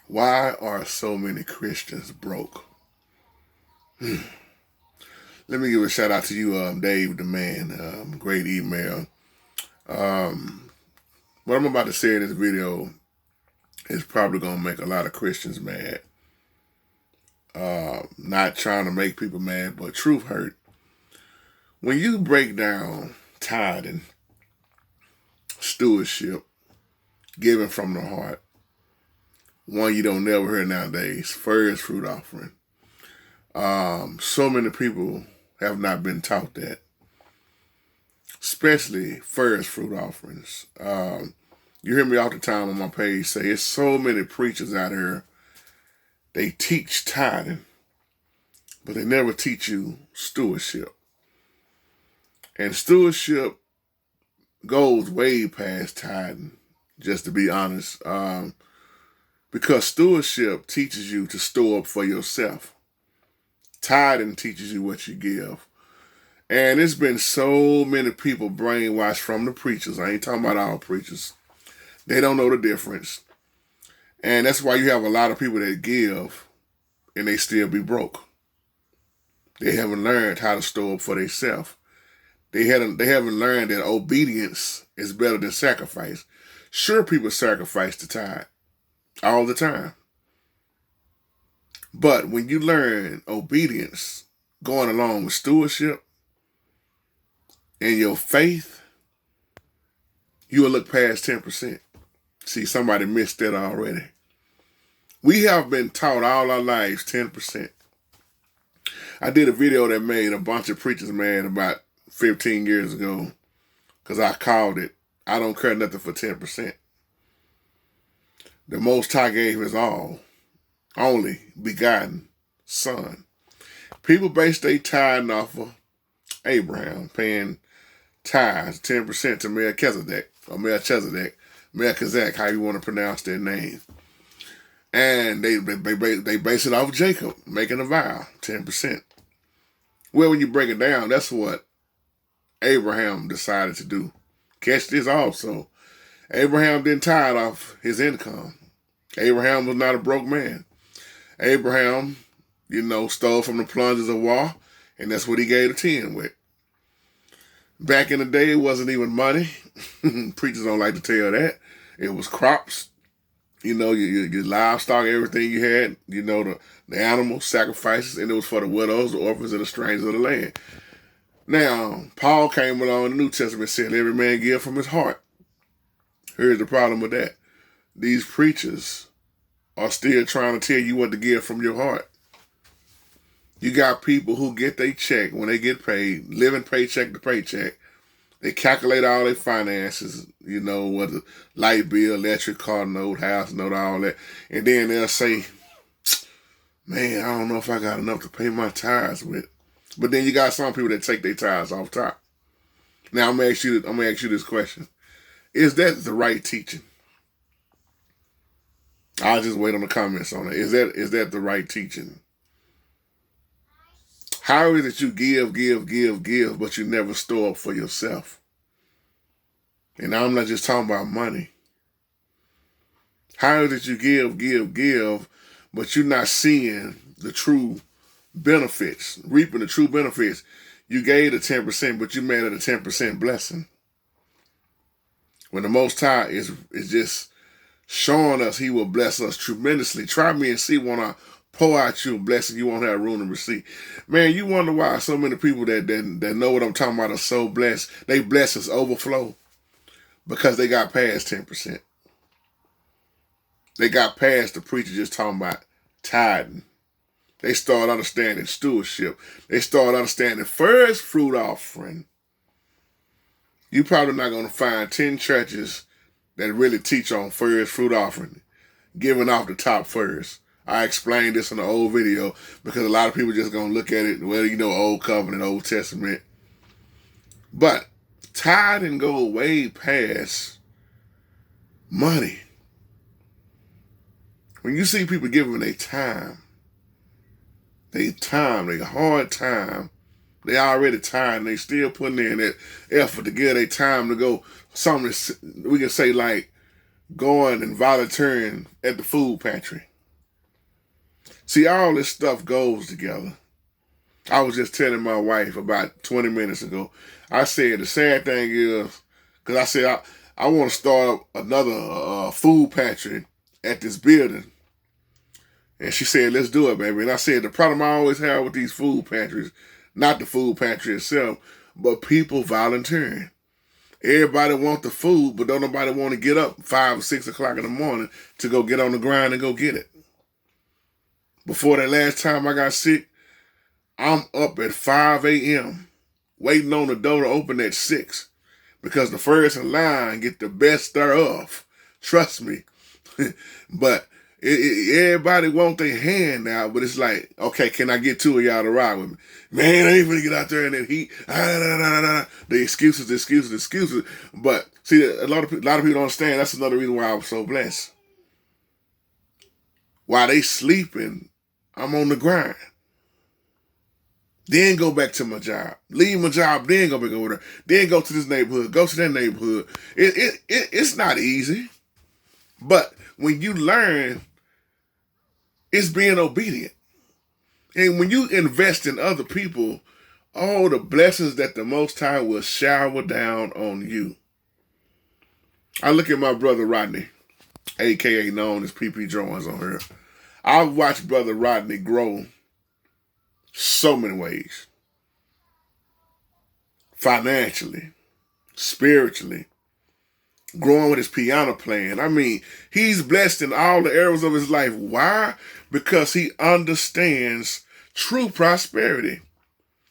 Why are so many Christians broke? Let me give a shout out to you, Dave the man. Great email. What I'm about to say in this video is probably going to make a lot of Christians mad. Not trying to make people mad, but truth hurt. When you break down tithing, stewardship, giving from the heart, one you don't never hear nowadays, first fruit offering. So many people have not been taught that, especially first fruit offerings. You hear me all the time on my page say, it's so many preachers out here, they teach tithing, but they never teach you stewardship. And stewardship goes way past tithing, just to be honest, because stewardship teaches you to store up for yourself. Tithing teaches you what you give. And there's been so many people brainwashed from the preachers. I ain't talking about all preachers. They don't know the difference. And that's why you have a lot of people that give and they still be broke. They haven't learned how to store up for themselves. They haven't learned that obedience is better than sacrifice. Sure, people sacrifice the tithe all the time. But when you learn obedience going along with stewardship and your faith, you will look past 10%. See, somebody missed that already. We have been taught all our lives 10%. I did a video that made a bunch of preachers mad about 15 years ago because I called it, I don't care nothing for 10%. The Most High gave his all, only begotten son. People base their tithing off of Abraham paying tithes, 10% to Melchizedek, how you want to pronounce their name. And they base it off Jacob making a vow, 10%. Well, when you break it down, that's what Abraham decided to do. Catch this also. Abraham didn't tithe off his income. Abraham was not a broke man. Abraham, stole from the plungers of war, and that's what he gave the 10 with. Back in the day, it wasn't even money. Preachers don't like to tell that. It was crops. Your livestock, everything you had, the animals, sacrifices, and it was for the widows, the orphans, and the strangers of the land. Now, Paul came along in the New Testament and said, every man give from his heart. Here's the problem with that. These preachers are still trying to tell you what to give from your heart. You got people who get their check when they get paid, living paycheck to paycheck. They calculate all their finances, what the light bill, electric, car note, house note, all that. And then they'll say, man, I don't know if I got enough to pay my tithes with. But then you got some people that take their tithes off top. Now I'm gonna ask you this question. Is that the right teaching? I'll just wait on the comments on it. Is that the right teaching? How is it you give, but you never store up for yourself? And I'm not just talking about money. How is it you give, but you're not seeing the true benefits, reaping the true benefits? You gave the 10%, but you made it a 10% blessing. When the Most High is just showing us he will bless us tremendously. Try me and see when I pour out you a blessing, you won't have room to receive. Man, you wonder why so many people that know what I'm talking about are so blessed. They blessings overflow because they got past 10%. They got past the preacher just talking about tithing. They start understanding stewardship. They start understanding first fruit offering. You're probably not going to find 10 churches that really teach on first fruit offering, giving off the top first. I explained this in the old video because a lot of people just going to look at it, Old Covenant, Old Testament. But tithing go way past money. When you see people giving their hard time, they already tired and they still putting in that effort to give their time to go, something we can say like going and volunteering at the food pantry. See, all this stuff goes together. I was just telling my wife about 20 minutes ago. I said the sad thing is, because I said I want to start up another food pantry at this building. And she said, let's do it, baby. And I said, the problem I always have with these food pantries, not the food pantry itself, but people volunteering. Everybody want the food, but don't nobody want to get up 5 or 6 o'clock in the morning to go get on the grind and go get it. Before that last time I got sick, I'm up at 5 a.m. waiting on the door to open at 6 because the first in line get the best thereof. Trust me. But everybody want their hand out, but it's like, okay, can I get 2 of y'all to ride with me? Man, I ain't gonna get out there in that heat. The excuses. But see, a lot of people don't understand. That's another reason why I was so blessed. While they sleeping, I'm on the grind. Then go back to my job. Leave my job, then go back over there. Then go to this neighborhood, go to that neighborhood. It's not easy. But when you learn, it's being obedient. And when you invest in other people, all the blessings that the Most High will shower down on you. I look at my brother Rodney, a.k.a. known as PP Drawings on here. I've watched Brother Rodney grow so many ways. Financially, spiritually, growing with his piano playing. I mean, he's blessed in all the areas of his life. Why? Because he understands true prosperity,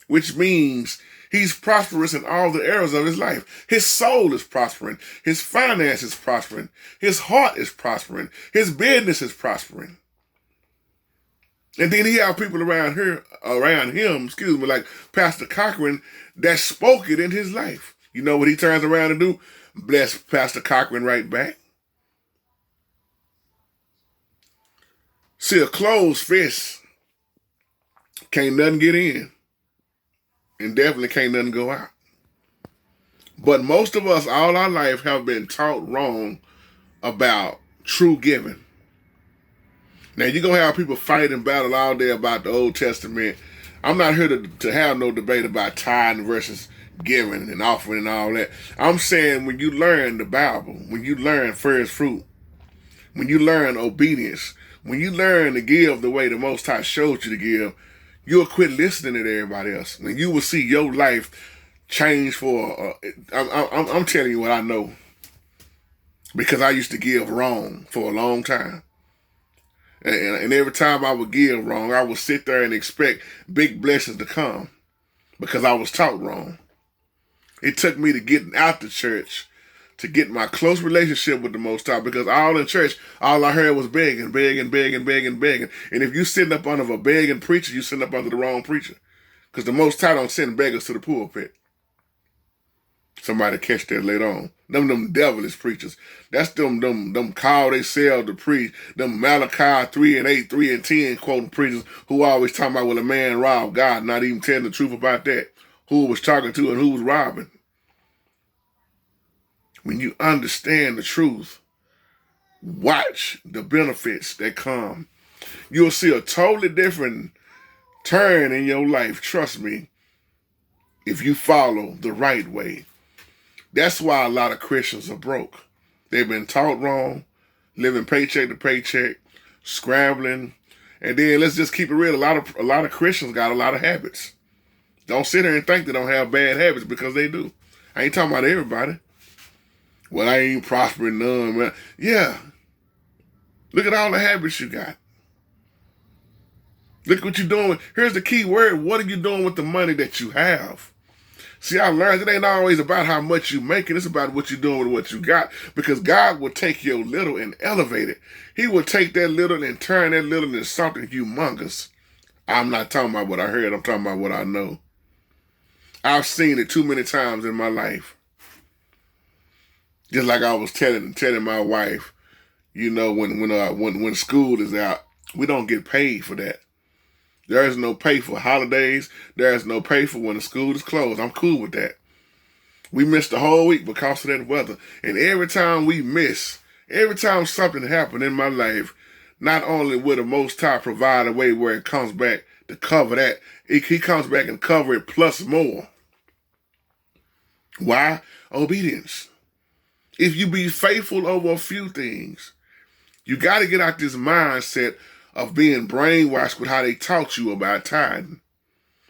which means he's prosperous in all the areas of his life. His soul is prospering. His finances is prospering. His heart is prospering. His business is prospering. And then he have people around him, like Pastor Cochran, that spoke it in his life. You know what he turns around and do? Bless Pastor Cochran right back. See, a closed fist, can't nothing get in. And definitely can't nothing go out. But most of us, all our life, have been taught wrong about true giving. Now, you're going to have people fight and battle all day about the Old Testament. I'm not here to have no debate about tithing versus giving and offering and all that. I'm saying when you learn the Bible, when you learn first fruit, when you learn obedience, when you learn to give the way the Most High showed you to give, you'll quit listening to everybody else. And you will see your life change for, I'm telling you what I know. Because I used to give wrong for a long time. And every time I would give wrong, I would sit there and expect big blessings to come because I was taught wrong. It took me to getting out the church to get my close relationship with the Most High, because all in church, all I heard was begging. And if you sitting up under a begging preacher, you sitting up under the wrong preacher, because the Most High don't send beggars to the pulpit. Somebody catch that later on. Them devilish preachers. That's them call they sell to preach. Them Malachi 3:8, 3:10 quoting preachers who always talking about, well, a man robbed God, not even telling the truth about that. Who was talking to and who was robbing. When you understand the truth, watch the benefits that come. You'll see a totally different turn in your life, trust me, if you follow the right way. That's why a lot of Christians are broke. They've been taught wrong, living paycheck to paycheck, scrambling. And then let's just keep it real. A lot of Christians got a lot of habits. Don't sit here and think they don't have bad habits, because they do. I ain't talking about everybody. Well, I ain't prospering none, man. Yeah. Look at all the habits you got. Look what you're doing. Here's the key word. What are you doing with the money that you have? See, I learned it ain't always about how much you making. It's about what you're doing with what you got. Because God will take your little and elevate it. He will take that little and turn that little into something humongous. I'm not talking about what I heard. I'm talking about what I know. I've seen it too many times in my life. Just like I was telling my wife, you know, when school is out, we don't get paid for that. There is no pay for holidays. There is no pay for when the school is closed. I'm cool with that. We missed the whole week because of that weather. And every time we miss, every time something happened in my life, not only will the Most High provide a way where it comes back to cover that, he comes back and cover it plus more. Why? Obedience. If you be faithful over a few things, you got to get out this mindset of being brainwashed with how they taught you about tithing.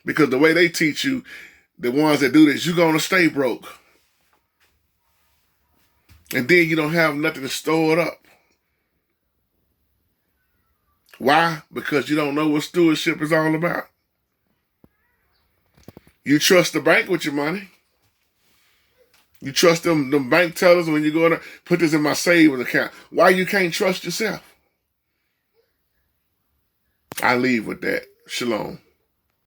Because the way they teach you, the ones that do this, you're going to stay broke. And then you don't have nothing to store it up. Why? Because you don't know what stewardship is all about. You trust the bank with your money. You trust them bank tellers when you go to put this in my savings account. Why you can't trust yourself? I leave with that. Shalom.